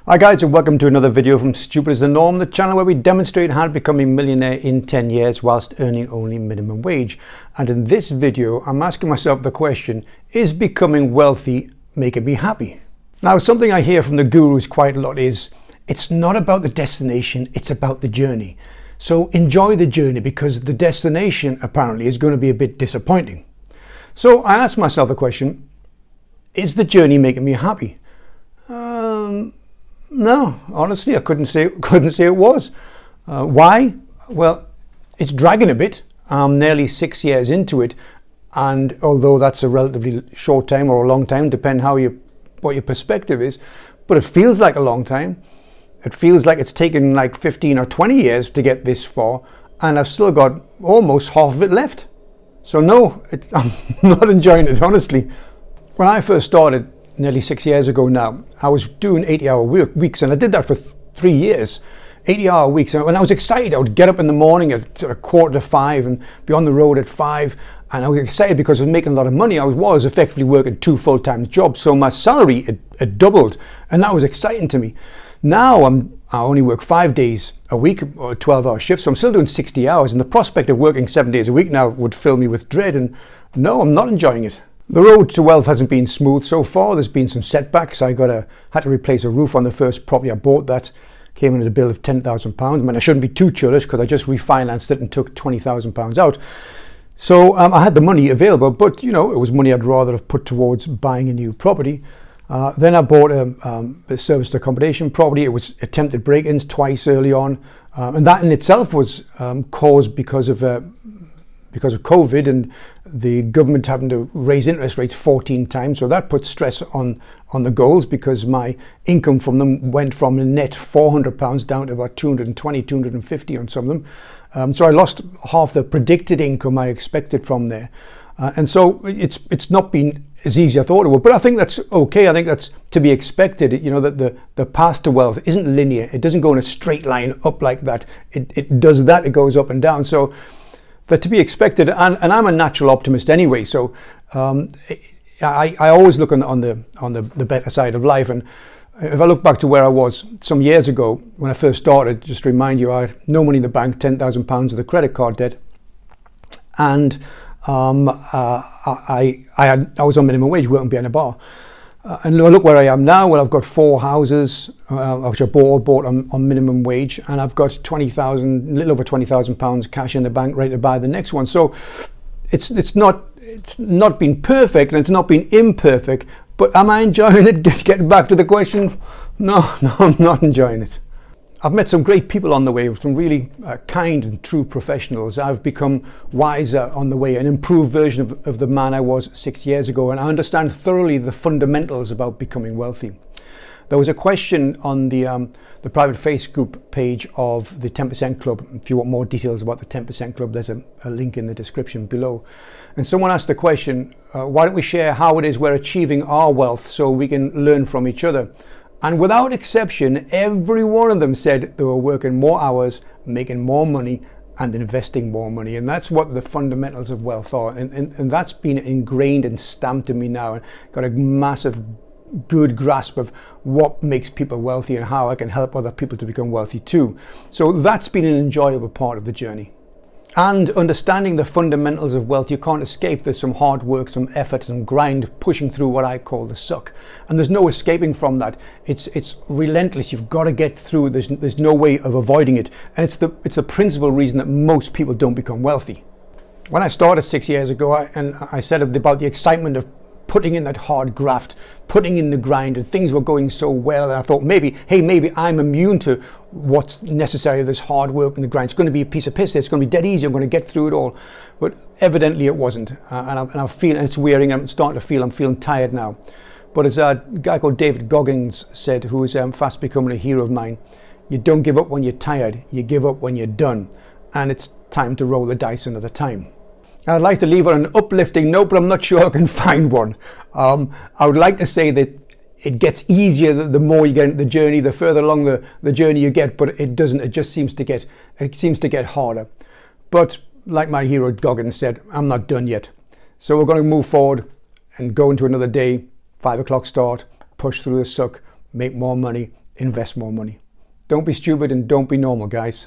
Hi guys, and welcome to another video from Stupid is the Norm, the channel where we demonstrate how to become a millionaire in 10 years whilst earning only minimum wage. And in this video, I'm asking myself the question, is becoming wealthy making me happy? Now, something I hear from the gurus quite a lot is, it's not about the destination, it's about the journey. So enjoy the journey because the destination apparently is going to be a bit disappointing. So I asked myself the question, is the journey making me happy? No, honestly, I couldn't say it was. Why? Well, it's dragging a bit. I'm nearly 6 years into it, and although that's a relatively short time or a long time, depending what your perspective is, but it feels like a long time. It feels like it's taken like 15 or 20 years to get this far, and I've still got almost half of it left. So no, I'm not enjoying it, honestly. When I first started, nearly 6 years ago now, I was doing 80-hour weeks, and I did that for 3 years, 80-hour weeks. And when I was excited, I would get up in the morning at sort of 4:45 and be on the road at 5. And I was excited because I was making a lot of money. I was effectively working 2 full-time jobs, so my salary had doubled, and that was exciting to me. Now I only work 5 days a week or 12-hour shifts, so I'm still doing 60 hours, and the prospect of working 7 days a week now would fill me with dread, and no, I'm not enjoying it. The road to wealth hasn't been smooth so far. There's been some setbacks. I had to replace a roof on the first property I bought. That came in at a bill of £10,000. I mean, I shouldn't be too churlish because I just refinanced it and took £20,000 out. So I had the money available, but you know, it was money I'd rather have put towards buying a new property. Then I bought a serviced accommodation property. It was attempted break-ins twice early on, and that in itself was caused because of COVID and the government having to raise interest rates 14 times. So that put stress on the goals because my income from them went from a net £400 down to about 220, 250 on some of them. So I lost half the predicted income I expected from there. And so it's not been as easy as I thought it would, but I think that's okay. I think that's to be expected. You know, that the path to wealth isn't linear. It doesn't go in a straight line up like that. It does that. It goes up and down. So but to be expected, and I'm a natural optimist anyway, so I always look on the better side of life. And if I look back to where I was some years ago when I first started, just to remind you, I had no money in the bank, £10,000 of the credit card debt, and I was on minimum wage, working behind a bar. And look where I am now. Well, I've got 4 houses which I bought on minimum wage, and I've got a little over £20,000 cash in the bank, ready to buy the next one. So it's not been perfect, and it's not been imperfect. But am I enjoying it? Getting back to the question, no, I'm not enjoying it. I've met some great people on the way, some really kind and true professionals. I've become wiser on the way, an improved version of the man I was 6 years ago, and I understand thoroughly the fundamentals about becoming wealthy. There was a question on the private Facebook page of the 10% Club. If you want more details about the 10% Club, there's a link in the description below. And someone asked the question, why don't we share how it is we're achieving our wealth so we can learn from each other? And without exception, every one of them said they were working more hours, making more money, and investing more money. And that's what the fundamentals of wealth are. And that's been ingrained and stamped in me now. And got a massive, good grasp of what makes people wealthy and how I can help other people to become wealthy too. So that's been an enjoyable part of the journey. And understanding the fundamentals of wealth, you can't escape. There's some hard work, some effort, some grind, pushing through what I call the suck. And there's no escaping from that. It's relentless. You've got to get through. There's no way of avoiding it. And it's the principal reason that most people don't become wealthy. When I started 6 years ago, I said about the excitement of putting in that hard graft, putting in the grind, and things were going so well, and I thought maybe I'm immune to what's necessary of this hard work and the grind. It's going to be a piece of piss. It's going to be dead easy. I'm going to get through it all. But evidently it wasn't, and I feel, and it's wearing. I'm starting to feel. I'm feeling tired now. But as a guy called David Goggins said, who is fast becoming a hero of mine, you don't give up when you're tired. You give up when you're done, and it's time to roll the dice another time. I'd like to leave on an uplifting note, but I'm not sure I can find one. I would like to say that it gets easier the more you get into the journey, the further along the journey you get, but it doesn't. It just seems to get harder. But like my hero Goggins said, I'm not done yet. So we're going to move forward and go into another day, 5 o'clock start, push through the suck, make more money, invest more money. Don't be stupid and don't be normal, guys.